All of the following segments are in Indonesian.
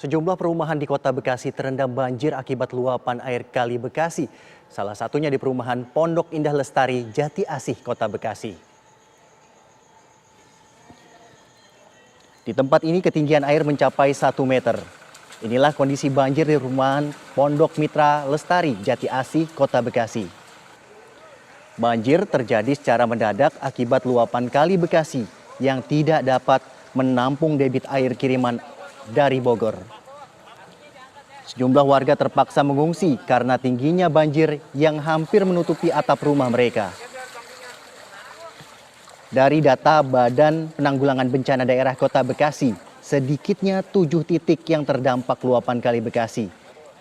Sejumlah perumahan di Kota Bekasi terendam banjir akibat luapan air Kali Bekasi. Salah satunya di perumahan Pondok Indah Lestari, Jati Asih, Kota Bekasi. Di tempat ini ketinggian air mencapai 1 meter. Inilah kondisi banjir di perumahan Pondok Mitra Lestari, Jati Asih, Kota Bekasi. Banjir terjadi secara mendadak akibat luapan Kali Bekasi yang tidak dapat menampung debit air kiriman dari Bogor. Sejumlah warga terpaksa mengungsi karena tingginya banjir yang hampir menutupi atap rumah mereka. Dari data Badan Penanggulangan Bencana Daerah Kota Bekasi, sedikitnya 7 titik yang terdampak luapan Kali Bekasi,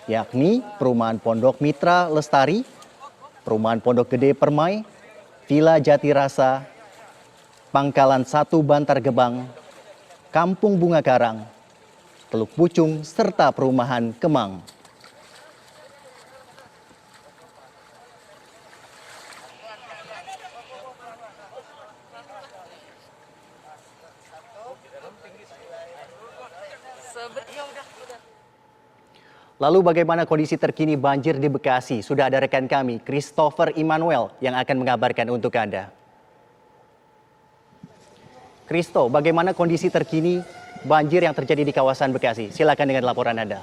yakni Perumahan Pondok Mitra Lestari, Perumahan Pondok Gede Permai, Villa Jati Rasa, Pangkalan 1 Bantar Gebang, Kampung Bunga Karang, Teluk Pucung, serta Perumahan Kemang. Lalu bagaimana kondisi terkini banjir di Bekasi? Sudah ada rekan kami, Christopher Immanuel, yang akan mengabarkan untuk Anda. Christo, bagaimana kondisi terkini banjir yang terjadi di kawasan Bekasi? Silakan dengan laporan Anda.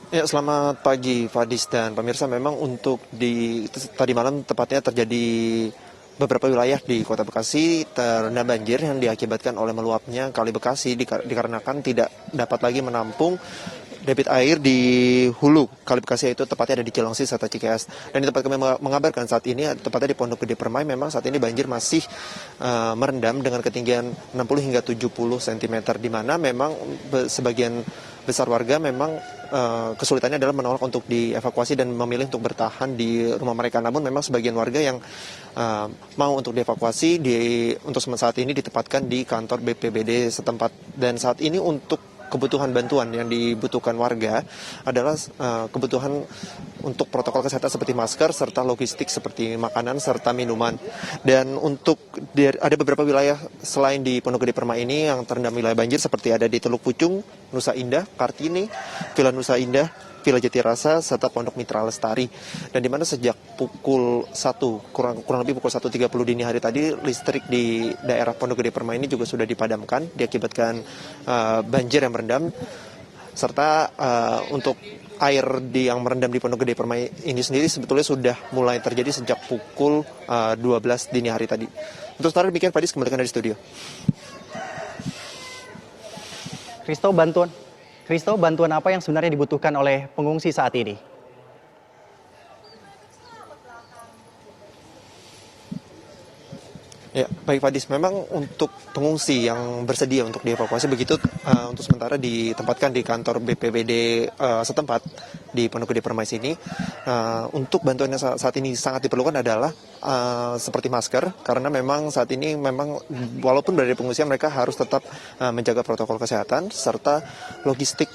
Ya, selamat pagi Fadis dan pemirsa. Memang untuk tadi malam tepatnya terjadi beberapa wilayah di Kota Bekasi terendam banjir yang diakibatkan oleh meluapnya Kali Bekasi dikarenakan tidak dapat lagi menampung debit air di hulu Kali Bekasi, yaitu tepatnya ada di Cilengsi serta Cikeas. Dan di tempat kami mengabarkan saat ini, tepatnya di Pondok Gede Permai, memang saat ini banjir masih merendam dengan ketinggian 60 hingga 70 cm, di mana memang sebagian besar warga memang kesulitannya adalah menolak untuk dievakuasi dan memilih untuk bertahan di rumah mereka. Namun memang sebagian warga yang mau untuk dievakuasi untuk saat ini ditempatkan di kantor BPBD setempat. Dan saat ini untuk kebutuhan bantuan yang dibutuhkan warga adalah kebutuhan untuk protokol kesehatan seperti masker serta logistik seperti makanan serta minuman. Dan ada beberapa wilayah selain di Pondok Gede Permai ini yang terendam wilayah banjir, seperti ada di Teluk Pucung, Nusa Indah, Kartini, Villa Nusa Indah, Villa Jati Rasa, serta Pondok Mitra Lestari. Dan di mana sejak pukul 1, kurang lebih pukul 1.30 dini hari tadi, listrik di daerah Pondok Gede Permai ini juga sudah dipadamkan diakibatkan banjir yang merendam, serta untuk air yang merendam di Pondok Gede Permai ini sendiri sebetulnya sudah mulai terjadi sejak pukul 12 dini hari tadi. Untuk sementara demikian, Fadis, kembalikan dari studio. Christo, bantuan apa yang sebenarnya dibutuhkan oleh pengungsi saat ini? Ya, baik Fadis, memang untuk pengungsi yang bersedia untuk dievakuasi begitu untuk sementara ditempatkan di kantor BPBD setempat di Pondok Gede Permai sini. Untuk bantuan yang saat ini sangat diperlukan adalah seperti masker, karena memang saat ini memang walaupun berada di pengungsian mereka harus tetap menjaga protokol kesehatan serta logistik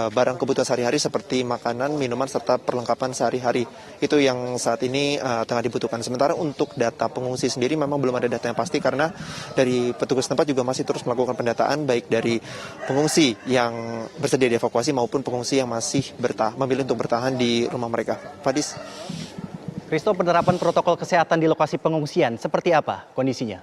barang kebutuhan sehari-hari seperti makanan, minuman serta perlengkapan sehari-hari. Itu yang saat ini tengah dibutuhkan. Sementara untuk data pengungsi sendiri memang belum ada data yang pasti, karena dari petugas tempat juga masih terus melakukan pendataan baik dari pengungsi yang bersedia dievakuasi maupun pengungsi yang masih memilih untuk bertahan di rumah mereka. Fadis. Christo, penerapan protokol kesehatan di lokasi pengungsian seperti apa kondisinya?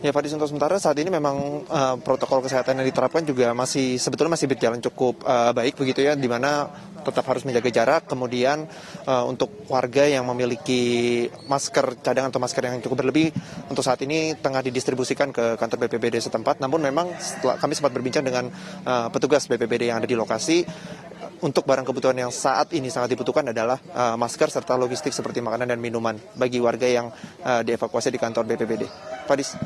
Ya Fadis, untuk sementara saat ini memang protokol kesehatan yang diterapkan juga sebetulnya masih berjalan cukup baik begitu ya, di mana tetap harus menjaga jarak. Kemudian untuk warga yang memiliki masker cadangan atau masker yang cukup berlebih untuk saat ini tengah didistribusikan ke kantor BPBD setempat. Namun memang setelah kami sempat berbincang dengan petugas BPBD yang ada di lokasi, untuk barang kebutuhan yang saat ini sangat dibutuhkan adalah masker serta logistik seperti makanan dan minuman bagi warga yang dievakuasi di kantor BPBD. Fadis.